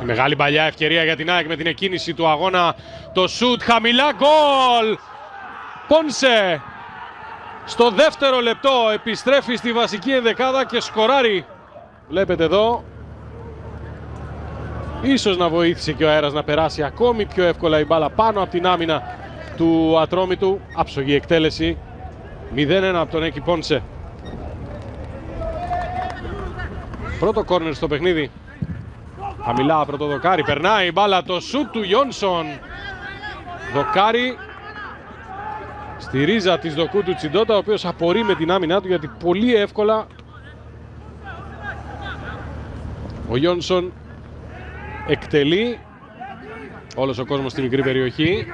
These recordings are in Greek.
Μεγάλη παλιά ευκαιρία για την ΑΕΚ με την εκκίνηση του αγώνα. Το σουτ χαμηλά, γκολ! Πόνσε στο δεύτερο λεπτό επιστρέφει στη βασική ενδεκάδα και σκοράρει. Βλέπετε εδώ. Ίσως να βοήθησε και ο αέρας να περάσει ακόμη πιο εύκολα η μπάλα πάνω από την άμυνα του Ατρόμητου. Άψογη εκτέλεση. 0-1 από τον Έκη Πόνσε. Πρώτο κόρνερ στο παιχνίδι. Χαμηλά από το Δοκάρι. Περνάει η μπάλα, το σουτ του Γιόνσον. Δοκάρι στη ρίζα της δοκού του Τσιντότα, ο οποίος απορεί με την άμυνά του γιατί πολύ εύκολα ο Γιόνσον εκτελεί. Όλος ο κόσμος στη μικρή περιοχή.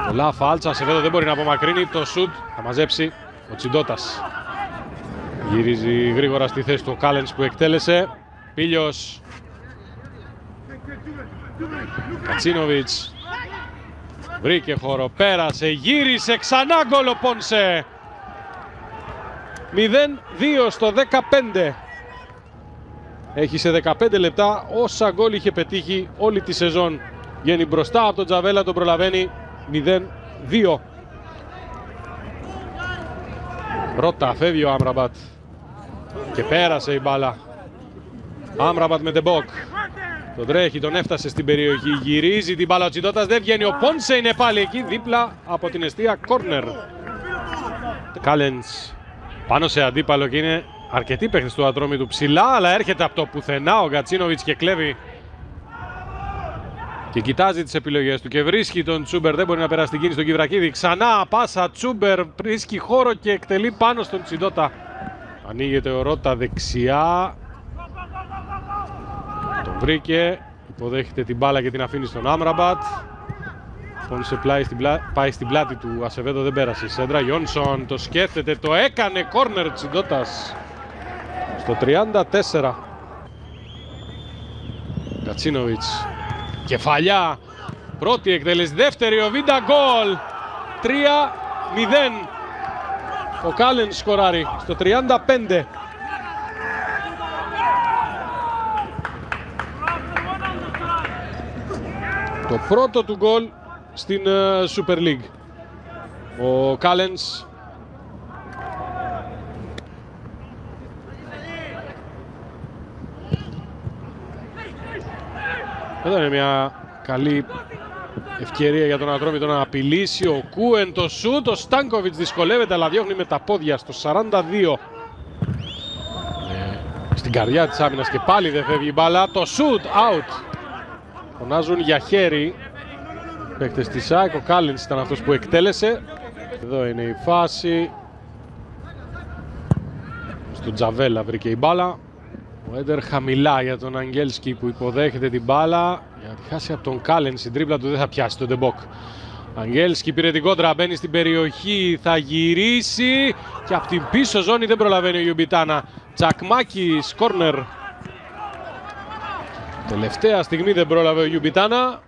Πολλά φάλτσα, Ασεβέδο δεν μπορεί να απομακρύνει. Το σουτ θα μαζέψει ο Τσιντότας. Γυρίζει γρήγορα στη θέση του ο Κάλενς που εκτέλεσε. Πίλιος. Κατσίνοβιτς. Βρήκε χώρο, πέρασε, γύρισε, ξανά γκολ ο Πόνσε. 0-2 στο 15. Έχει σε 15 λεπτά όσα γκολ είχε πετύχει όλη τη σεζόν. Βγαίνει μπροστά από τον Τζαβέλα, τον προλαβαίνει. 0-2. Ρώτα, φεύγει ο Άμραμπατ. Και πέρασε η μπάλα. Άμραμπατ με Ντεμπόκ. Τον τρέχει, τον έφτασε στην περιοχή. Γυρίζει την μπάλα ο Τσιντότας. Δεν βγαίνει. Ο Πόνσε είναι πάλι εκεί δίπλα από την εστία κόρνερ. Κάλενς πάνω σε αντίπαλο και είναι αρκετοί παίχτες του Ατρόμητου ψηλά. Αλλά έρχεται από το πουθενά ο Γκατσίνοβιτς και κλέβει. Και κοιτάζει τις επιλογές του και βρίσκει τον Τσούμπερ. Δεν μπορεί να περάσει την κίνηση στον Κιβρακίδη. Ξανά πάσα Τσούμπερ. Βρίσκει χώρο και εκτελεί πάνω στον Τσιντότα. Ανοίγεται ο Ρώτα δεξιά. Τον βρήκε. Υποδέχεται την μπάλα και την αφήνει στον Άμραμπατ. Πόνσε πάει στην πλάτη του Ασεβέδο, δεν πέρασε η σέντρα. Γιόνσον το σκέφτεται, το έκανε. Κόρνερ Τσιντότας στο 34. Κατσίνοβιτς. Κεφαλιά. Πρώτη εκτέλεση, δεύτερη ο Βίντα, γκολ. 3-0. Ο Κάλεν σκοράρει στο 35. Το πρώτο του γκολ στην Super League. Ο Κάλενς εδώ είναι μια καλή ευκαιρία για τον Ατρόμητο να απειλήσει. Ο Κούεν το σούτ, ο Στάνκοβιτς δυσκολεύεται αλλά διώχνει με τα πόδια στο 42. Στην καρδιά της άμυνας και πάλι δεν φεύγει η μπάλα. Το σούτ, out. Φωνάζουν για χέρι παίκτες της ΑΕΚ. Ο Κάλινς ήταν αυτός που εκτέλεσε. Εδώ είναι η φάση. Στον Τζαβέλα βρήκε η μπάλα. Ο Έντερ χαμηλά για τον Αγγέλσκι που υποδέχεται την μπάλα. Για να τη χάσει από τον Κάλινς, η τρίπλα του δεν θα πιάσει τον Ντεμπόκ. Αγγέλσκι πήρε την κόντρα, μπαίνει στην περιοχή, θα γυρίσει και από την πίσω ζώνη δεν προλαβαίνει ο Γιουμπιτάνα. Τσακμάκης, κόρνερ. Τελευταία στιγμή δεν πρόλαβε ο Γιουμπιτάνα.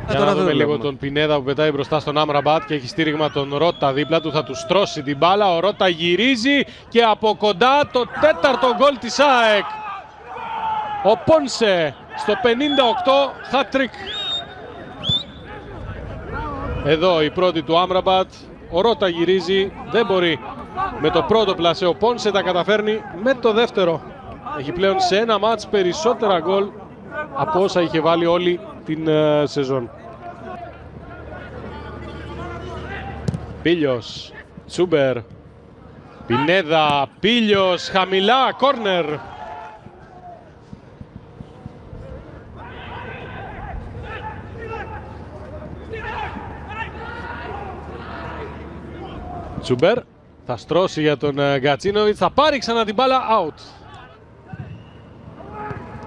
Για να δούμε λίγο τον Πινέδα που πετάει μπροστά στον Άμραμπατ και έχει στήριγμα τον Ρώτα δίπλα του. Θα του στρώσει την μπάλα. Ο Ρώτα γυρίζει και από κοντά το τέταρτο γκολ της ΑΕΚ. Ο Πόνσε στο 58, hat-trick. Εδώ η πρώτη του Άμραμπατ. Ο Ρώτα γυρίζει, δεν μπορεί. Με το πρώτο πλασέ ο Πόνσε τα καταφέρνει με το δεύτερο. Έχει πλέον σε ένα μάτς περισσότερα γκολ από όσα είχε βάλει όλη την σεζόν. Πίλιος, Τσούμπερ, Πινέδα, Πίλιος, χαμηλά, κόρνερ. Τσούμπερ θα στρώσει για τον Γκατσίνοβιτς, θα πάρει ξανά την μπάλα, out.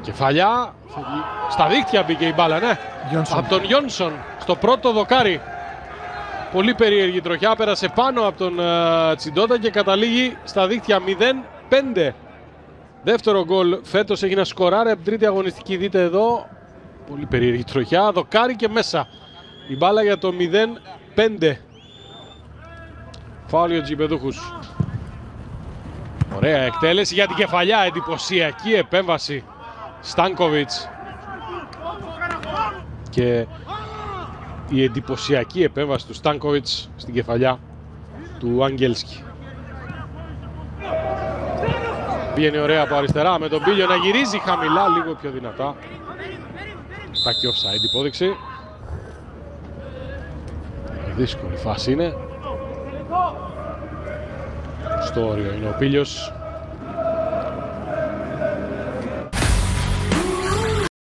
Κεφαλιά, στα δίχτυα μπήκε η μπάλα, ναι. Από τον Γιόνσον, στο πρώτο δοκάρι. Πολύ περίεργη τροχιά, πέρασε πάνω από τον Τσιντότα και καταλήγει στα δίχτυα 0-5. Δεύτερο γκολ φέτος, έχει να σκοράρει από την τρίτη αγωνιστική, δείτε εδώ. Πολύ περίεργη τροχιά, δοκάρι και μέσα. Η μπάλα για το 0-5. Φάουλ για τους γηπεδούχους. Ωραία εκτέλεση για την κεφαλιά, εντυπωσιακή επέμβαση Στάνκοβιτς. Και η εντυπωσιακή επέμβαση του Στάνκοβιτς στην κεφαλιά του Αγγέλσκι. Βγαίνει ωραία από αριστερά με τον Πίλιο να γυρίζει χαμηλά, λίγο πιο δυνατά. Υπάρχει offside υπόδειξη. Δύσκολη φάση είναι. Στο όριο είναι ο Πίλιος.